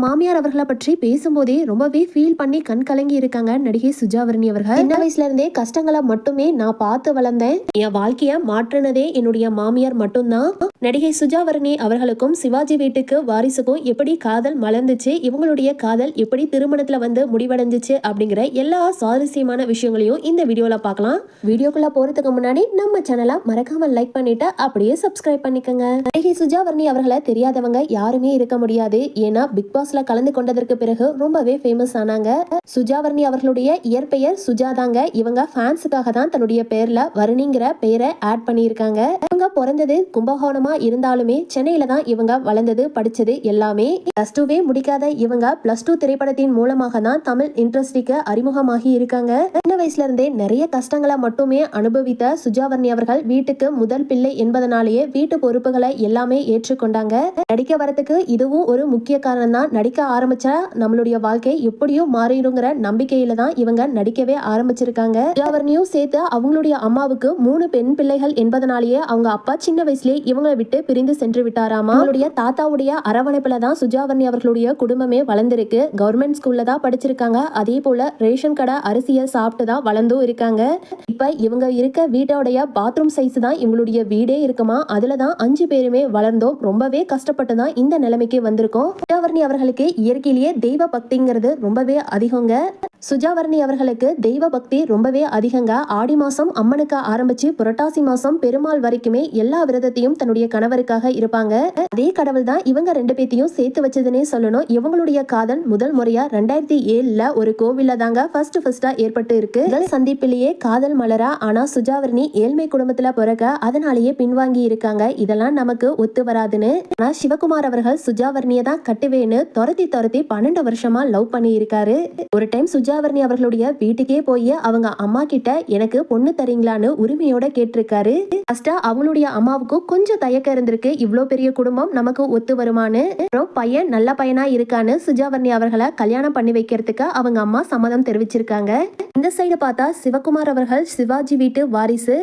மாமியார் அவர்களை பற்றி பேசும்போதே ரொம்பவே ஃபீல் பண்ணி கண் கலங்கி இருக்காங்க நடிகை சுஜாவரணி அவர்கள். சின்ன வயசுல இருந்தே கஷ்டங்களை மட்டுமே நான் பார்த்து வளர்ந்தேன். என் வாழ்க்கைய மாற்றினதே என்னுடைய மாமியார் மட்டும்தான். நடிகை சுஜாவரணி அவர்களுக்கும் சிவாஜி வீட்டுக்கு வாரிசுக்கும் எப்படி காதல் மலர்ந்துச்சு, இவங்களுடைய காதல் எப்படி திருமணத்துல வந்து முடிவடைஞ்சிச்சு அப்படிங்கிற எல்லா சுவாரஸ்யமான விஷயங்களையும் இந்த வீடியோல பார்க்கலாம். வீடியோக்குள்ள போறதுக்கு முன்னாடி நம்ம சேனலை மறக்காம லைக் பண்ணிட்டு அப்படியே சப்ஸ்கிரைப் பண்ணிக்கோங்க. நடிகை சுஜாவரணி அவர்களை தெரியாதவங்க யாருமே இருக்க முடியாது. ஏன்னா பிக் பாஸ்ல கலந்து கொண்டதற்கு பிறகு ரொம்பவே ஃபேமஸ் ஆனாங்க. சுஜாவரணி அவர்களுடைய இயற்பெயர் சுஜாதாங்க. இவங்க ஃபேன்ஸுக்காக தான் தன்னுடைய பேர்ல வருணிங்கிற பெயரை ஆட் பண்ணியிருக்காங்க. இவங்க பிறந்தது கும்பகோணமா இருந்தாலுமே சென்னையில தான் இவங்க வளர்ந்தது படிச்சது எல்லாமே. +2 முடிக்காத இவங்க +2 திரைப்படத்தின் மூலமாக தான் தமிழ் இண்டஸ்ட்ரிக்கு அறிமுகமாகி இருக்காங்க. சின்ன வயசுல இருந்தே நிறைய கஷ்டங்களை மட்டுமே அனுபவித்த சுஜாவரணி அவர்கள் வீட்டுக்கு முதல் பிள்ளை என்பதனாலேயே வீட்டு பொறுப்புகளை எல்லாமே ஏற்றுக்கொண்டாங்க. நடிக்க வரத்துக்கு இதுவும் ஒரு முக்கிய காரணம் தான். நடிக்க ஆரம்பிச்சா நம்மளுடைய வாழ்க்கை எப்படியும் மாறிடுங்கிற நம்பிக்கையில தான் இவங்க நடிக்கவே ஆரம்பிச்சிருக்காங்க. சுஜாவரணியும் சேர்த்து அவங்களுடைய அம்மாவுக்கு 3 பெண் பிள்ளைகள் என்பதனாலேயே அவங்க அப்பா சின்ன வயசுலேயே இவங்களை விட்டு பிரிந்து சென்று விட்டாராமா. அவங்களுடைய தாத்தாவுடைய அரவணைப்புல தான் சுஜாவரணி அவர்களுடைய குடும்பமே வளர்ந்திருக்கு. கவர்மெண்ட் ஸ்கூல்ல தான் படிச்சிருக்காங்க. அதே போல ரேஷன் கடை அரிசியை சாப்பிட்டு தான் வளர்ந்தும் இருக்காங்க. இப்ப இவங்க இருக்க வீட்டோடைய பாத்ரூம் சைஸ் தான் இவங்களுடைய வீடே இருக்குமா. அதுல தான் 5 பேருமே வளர்ந்தோம். ரொம்பவே கஷ்டப்பட்டு தான் இந்த நிலைமைக்கு வந்திருக்கோம். சுஜாவரணி அவர்களுக்கு இயற்கையிலேயே தெய்வ பக்திங்கிறது ரொம்பவே அதிகங்க. சுஜாவரணி அவர்களுக்கு தெய்வ பக்தி ரொம்பவே அதிகங்க. ஆடி மாசம் அம்மனுக்கு ஆரம்பிச்சு புரட்டாசி மாசம் பெருமாள் வரைக்குமே எல்லா விரதத்தையும் தன்னுடைய கணவருக்காக இருப்பாங்க. அதே கடவுள் தான் இவங்க 2 பேத்தையும் சேர்த்து வச்சதுன்னே சொல்லணும். இவங்களுடைய காதல் முதல் முறையா 2007 ஒரு கோவில்ல தாங்க ஃபர்ஸ்டா ஏற்பட்டு இருக்கு. முதல் சந்திப்பிலேயே காதல் மலரா. ஆனா சுஜாவரணி ஏழ்மை குடும்பத்துல பிறக்க அதனாலேயே பின்வாங்கி இருக்காங்க. இதெல்லாம் நமக்கு ஒத்து வராதுன்னு. ஆனா சிவகுமார் அவர்கள் சுஜாவரணியை தான் கட்டுவேன்னு துரத்தி 12 வருஷமா லவ் பண்ணி இருக்காரு. ஒரு டைம் சுஜாவரணி அவர்களுடைய வீட்டுக்கே போய் அவங்க அம்மா கிட்ட எனக்கு பொண்ணு தரீங்களான்னு உரிமையோட கேட்டிருக்காரு. ஃபர்ஸ்டா அவங்களுடைய அம்மாவுக்கு கொஞ்சம் தயக்கம் இருந்திருக்கு. இவ்வளோ பெரிய குடும்பம் நமக்கு ஒத்து வருமானு. அப்புறம் பையன் நல்ல பையனா இருக்கான்னு சுஜாவரணி அவர்களை கல்யாணம் பண்ணி வைக்கிறதுக்கு அவங்க அம்மா சம்மதம் தெரிவிச்சிருக்காங்க. இந்த சைடு பார்த்தா சிவகுமார் அவர்கள் சிவாஜி வீட்டு வாரிசு.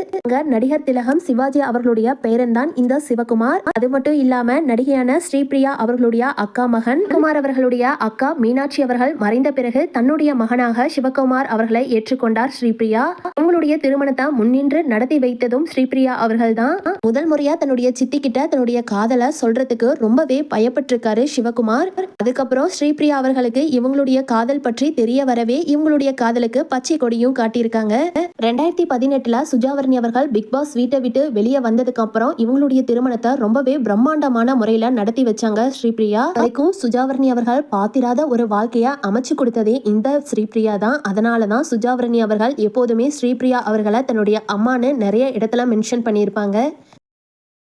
நடிகர் திலகம் சிவாஜி அவர்களுடைய பேரன் தான் இந்த சிவகுமார். அது மட்டும் இல்லாம நடிகையான ஸ்ரீபிரியா அவர்களுடைய அக்கா மகன். குமார் அவர்களுடைய அக்கா மீனாட்சி அவர்கள் மறைந்த பிறகு தன்னுடைய மகனாக சிவகுமார் அவர்களை ஏற்றுக்கொண்டார் ஸ்ரீபிரியா. அவங்களுடைய திருமணத்தை முன்னின்று நடத்தி வைத்ததும் ஸ்ரீபிரியா அவர்கள் தான். முதல் முறையா தன்னுடைய சித்தி கிட்ட தன்னுடைய காதலை சொல்றதுக்கு ரொம்பவே பயப்பட்டிருக்காரு சிவகுமார். அதுக்கப்புறம் ஸ்ரீபிரியா அவர்களுக்கு இவங்களுடைய காதல் பற்றி தெரிய வரவே இவங்களுடைய காதலுக்கு பச்சை கொடியும் காட்டியிருக்காங்க. 2018 சுஜாவரணி அவர்கள் பிக் பாஸ் வீட்டை விட்டு வெளியே வந்ததுக்கு அப்புறம் இவங்களுடைய திருமணத்தை ரொம்பவே பிரம்மாண்டமான முறையில நடத்தி வச்சாங்க ஸ்ரீபிரியா. அதுக்கும் சுஜாவரணி அவர்கள் பாத்திராத ஒரு வாழ்க்கைய அமைச்சு கொடுத்ததே இந்த ஸ்ரீபிரியா தான். அதனாலதான் சுஜாவரணி அவர்கள் எப்போதுமே ஸ்ரீபிரியா அவர்களை தன்னுடைய அம்மான்னு நிறைய இடத்துல மென்ஷன் பண்ணியிருப்பாங்க.